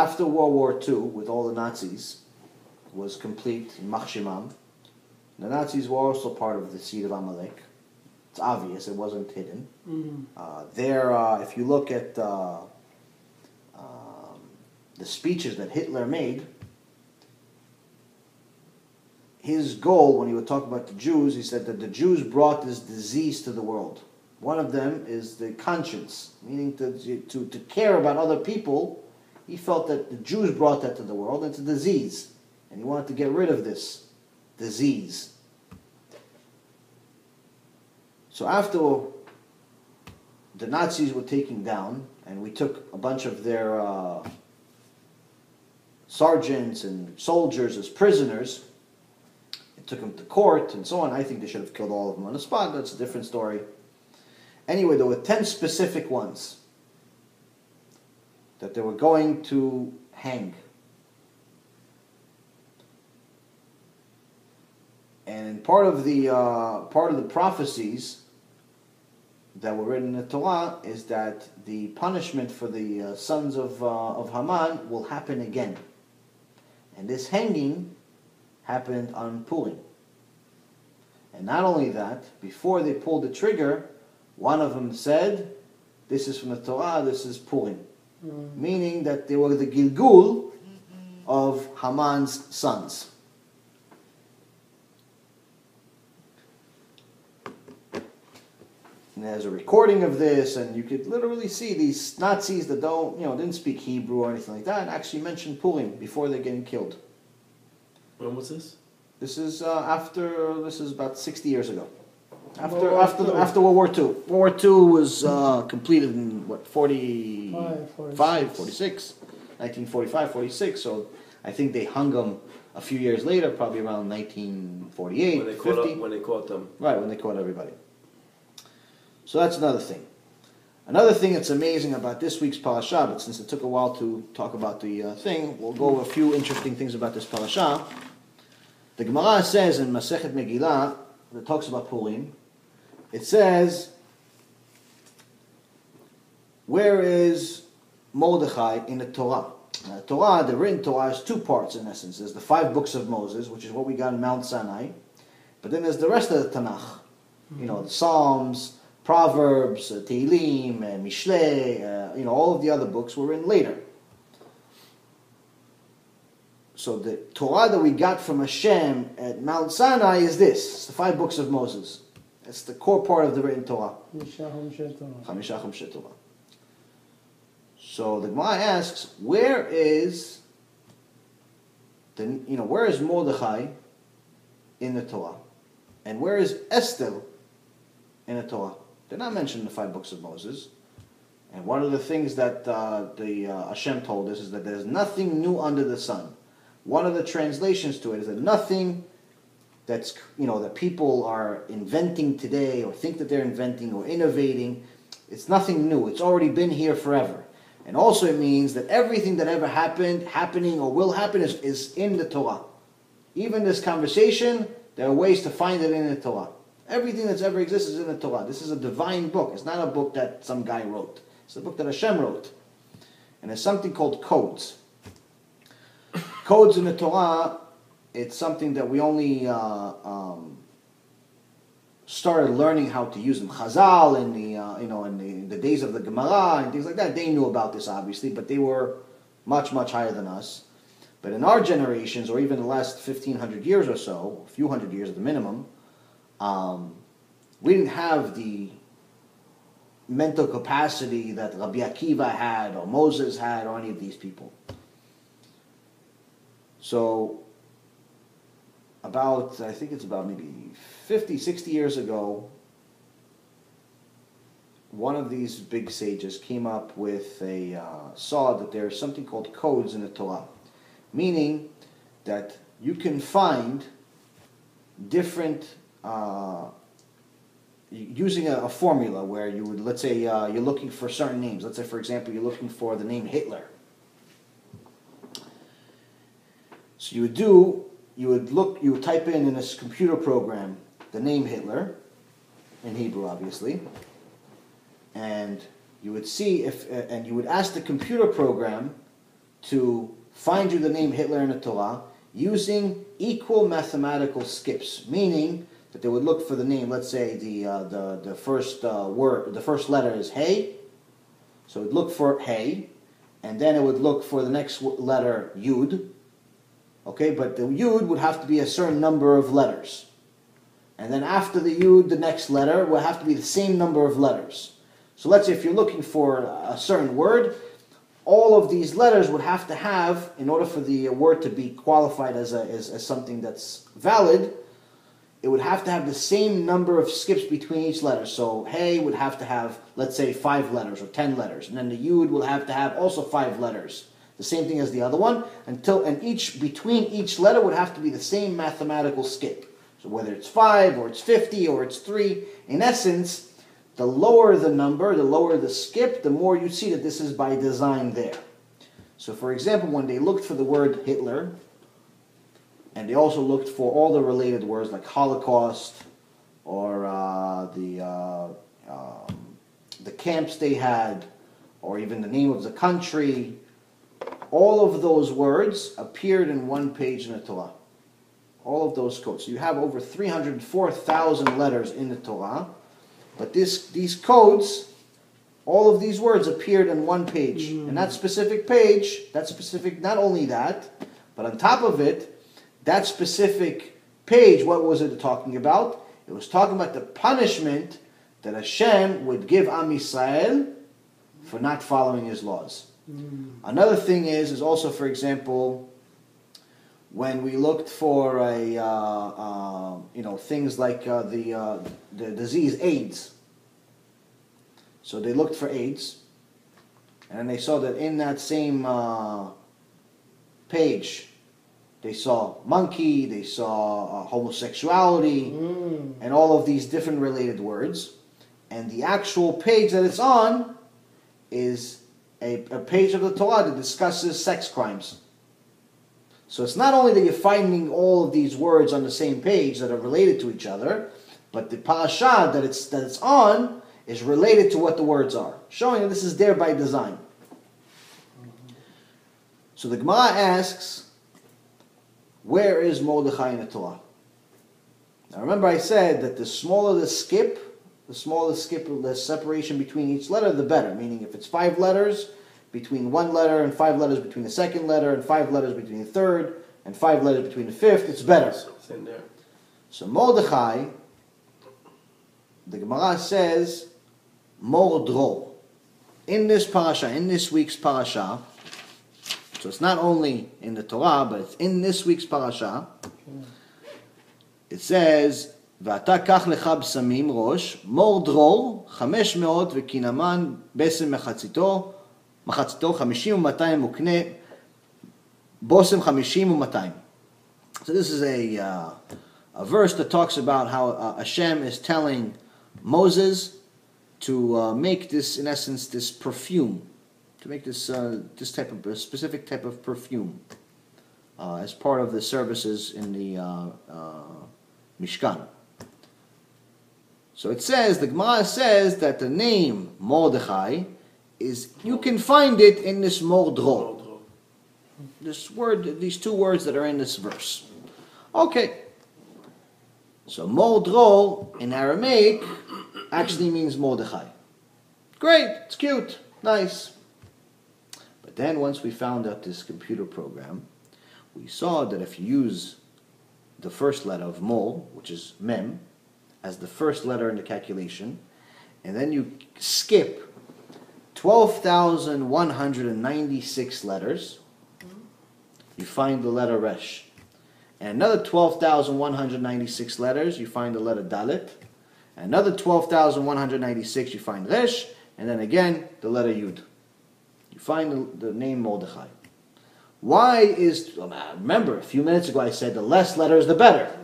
after World War II, with all the Nazis, was complete in Mach Shemam. The Nazis were also part of the seed of Amalek. It's obvious; it wasn't hidden. If you look at the speeches that Hitler made, his goal, when he would talk about the Jews, he said that the Jews brought this disease to the world. One of them is the conscience, meaning to care about other people. He felt that the Jews brought that to the world. It's a disease, and he wanted to get rid of this disease. So after the Nazis were taken down, and we took a bunch of their sergeants and soldiers as prisoners, it took them to court and so on. I think they should have killed all of them on the spot. That's a different story. Anyway, there were 10 specific ones that they were going to hang. And part of the prophecies that were written in the Torah is that the punishment for the sons of Haman will happen again. And this hanging happened on Purim. And not only that, before they pulled the trigger, one of them said, "This is from the Torah, this is Purim." Meaning that they were the Gilgul of Haman's sons. And there's a recording of this, and you could literally see these Nazis that didn't speak Hebrew or anything like that, actually mentioned Purim before they're getting killed. When was this? This is about 60 years ago. After World War II. World War II was completed in, 46, 1945, 46. So I think they hung them a few years later, probably around 1948, 50. When they caught them. Right, when they caught everybody. So that's another thing. Another thing that's amazing about this week's parasha, but since it took a while to talk about the thing, we'll go over a few interesting things about this parasha. The Gemara says in Masechet Megillah, that talks about Purim, it says, where is Mordechai in the Torah? Now, the Torah, the written Torah, has two parts in essence. There's the 5 books of Moses, which is what we got in Mount Sinai, but then there's the rest of the Tanakh. The Psalms, Proverbs, Tehillim, Mishlei, all of the other books were written later. So the Torah that we got from Hashem at Mount Sinai is this. It's the 5 books of Moses. It's the core part of the written Torah. Chamisha Chomshei Torah. So the Gemara asks, where is Mordechai in the Torah? And where is Esther in the Torah? They're not mentioned in the 5 books of Moses. And one of the things that Hashem told us is that there's nothing new under the sun. One of the translations to it is that nothing that's, that people are inventing today or think that they're inventing or innovating, it's nothing new. It's already been here forever. And also it means that everything that ever happened, happening, or will happen is in the Torah. Even this conversation, there are ways to find it in the Torah. Everything that's ever existed is in the Torah. This is a divine book. It's not a book that some guy wrote. It's a book that Hashem wrote. And there's something called codes. Codes in the Torah, it's something that we only started learning how to use them. Chazal in the days of the Gemara and things like that, they knew about this obviously, but they were much, much higher than us. But in our generations, or even the last 1,500 years or so, a few hundred years at the minimum, we didn't have the mental capacity that Rabbi Akiva had, or Moses had, or any of these people. So, I think it's about maybe 50, 60 years ago, one of these big sages came up with saw that there's something called codes in the Torah. Meaning that you can find different, using a formula where you would, let's say you're looking for certain names. Let's say, for example, you're looking for the name Hitler. So you would type in this computer program the name Hitler, in Hebrew obviously, and you would see and you would ask the computer program to find you the name Hitler in the Torah using equal mathematical skips, meaning that they would look for the name. Let's say the first word, the first letter is Hey, so it would look for Hey, and then it would look for the next letter Yud. Okay, but the Yud would have to be a certain number of letters. And then after the Yud, the next letter would have to be the same number of letters. So let's say if you're looking for a certain word, all of these letters would have to have, in order for the word to be qualified as something that's valid, it would have to have the same number of skips between each letter. So Hey would have to have, let's say, 5 letters or 10 letters. And then the Yud will have to have also 5 letters. The same thing as the other one, between each letter would have to be the same mathematical skip. So whether it's 5 or it's 50 or it's 3, in essence, the lower the number, the lower the skip, the more you see that this is by design there. So for example, when they looked for the word Hitler, and they also looked for all the related words like Holocaust or the camps they had, or even the name of the country, all of those words appeared in one page in the Torah. All of those codes. So you have over 304,000 letters in the Torah, but these codes, all of these words appeared in one page. And that specific page, not only that, but on top of it, that specific page, what was it talking about? It was talking about the punishment that Hashem would give Am Yisrael for not following His laws. Another thing is also, for example, when we looked for things like the disease AIDS. So they looked for AIDS, and they saw that in that same page, they saw monkey, they saw homosexuality, and all of these different related words. And the actual page that it's on is a page of the Torah that discusses sex crimes. So it's not only that you're finding all of these words on the same page that are related to each other, but the parasha that it's on is related to what the words are, showing that this is there by design. So the Gemara asks, where is Mordechai in the Torah? Now remember I said that the smaller the skip, the separation between each letter, the better. Meaning if it's 5 letters between one letter, and 5 letters between the second letter, and 5 letters between the third, and 5 letters between the fifth, it's better. It's in there. So Mordechai, the Gemara says, Mordro. In this parasha, in this week's parasha, so it's not only in the Torah, but it's in this week's parasha, it says, ואתה קח לך בשמים ראש, מור דרור, 500 וכינמן בסם מחציתו 50 ו200 וקנה בושם 50 ו200. So this is a verse that talks about how Hashem is telling Moses to make this, in essence, this perfume, to make this type of a specific type of perfume as part of the services in the Mishkan. So it says, the Gemara says that the name Mordechai is, you can find it in this Mordro. This word, these 2 words that are in this verse. Okay. So Mordro in Aramaic actually means Mordechai. Great, it's cute, nice. But then once we found out this computer program, we saw that if you use the first letter of Mol, which is Mem, as the first letter in the calculation, and then you skip 12,196 letters, you find the letter Resh. And another 12,196 letters, you find the letter Dalet. And another 12,196, you find Resh. And then again, the letter Yud. You find the name Mordechai. Why is, remember, a few minutes ago I said the less letters, the better.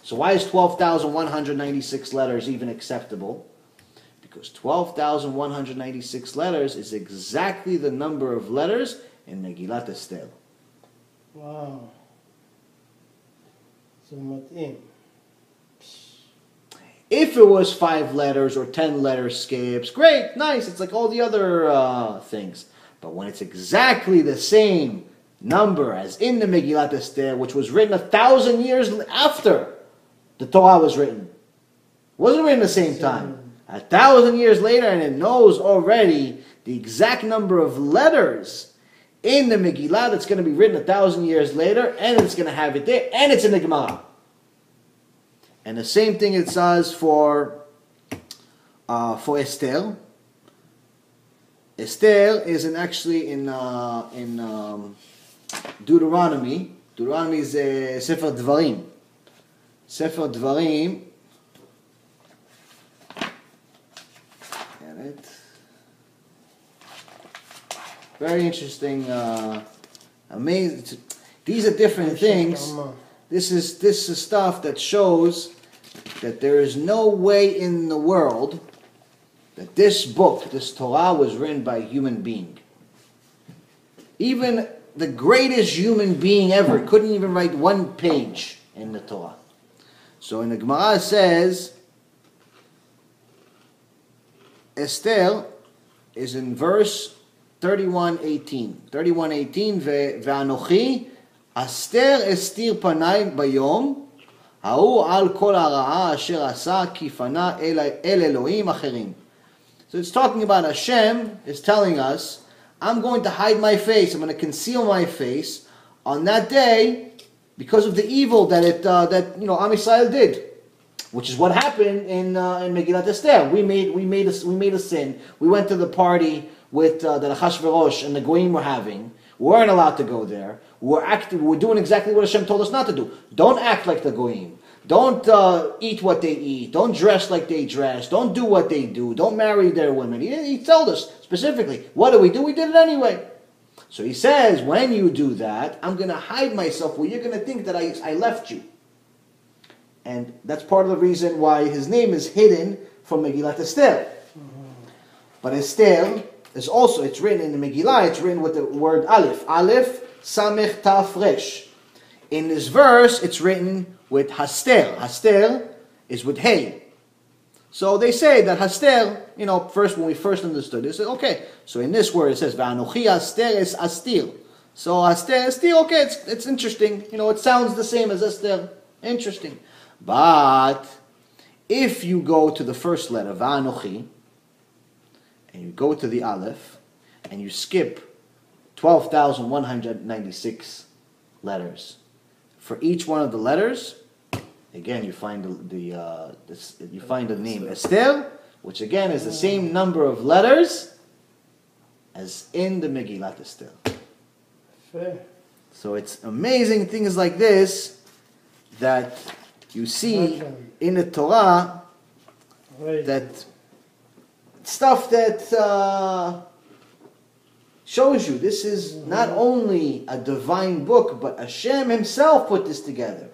So why is 12,196 letters even acceptable? Because 12,196 letters is exactly the number of letters in Megillat Esther. Wow. So מתאים. If it was 5 letters or 10 letter skips, great, nice. It's like all the other things. But when it's exactly the same number as in the Megillat Esther, which was written 1,000 years after the Torah was written, it wasn't written at the same time. 1,000 years later, and it knows already the exact number of letters in the Megillah that's going to be written 1,000 years later, and it's going to have it there, and it's in the Gemara. And the same thing it says for Esther. Esther is actually in Deuteronomy. Deuteronomy is Sefer Dvarim. Sefer Dvarim. Get it? Very interesting. Amazing. These are different things. This is stuff that shows that there is no way in the world that this book, this Torah, was written by a human being. Even the greatest human being ever couldn't even write one page in the Torah. So in the Gemara it says, Esther is in verse 31:18. 31:18, Ve'anochi Esther estir panai bayom, ha'u al kol hara'a asher asa ki fana el Elohim acherim. So it's talking about Hashem is telling us, I'm going to hide my face, I'm going to conceal my face on that day because of the evil that Am Yisrael did, which is what happened in Megillat Esther. We made a sin. We went to the party with the Achashverosh and the Goyim were having. We weren't allowed to go there. We're doing exactly what Hashem told us not to do. Don't act like the Goyim. Don't eat what they eat. Don't dress like they dress. Don't do what they do. Don't marry their women. He told us specifically. What do? We did it anyway. So he says, when you do that, I'm going to hide myself where you're going to think that I left you. And that's part of the reason why his name is hidden from Megillat Esther. But Esther is also, it's written in the Megillah, it's written with the word Aleph. Aleph, Samech, Taf, Resh. In this verse, it's written with Haster. Haster is with Hey. So they say that Haster, first when we first understood it, they said, okay, so in this word it says, Va'anochi Haster is Astir. So Haster, Astir, okay, it's interesting. It sounds the same as Esther. Interesting. But if you go to the first letter, Va'anochi, and you go to the Aleph, and you skip 12,196 letters. For each one of the letters, again, you find the name Esther, which again is the same number of letters as in the Megillat Esther. Fair. So it's amazing things like this that you see in the Torah, that stuff that shows you this is not only a divine book, but Hashem himself put this together.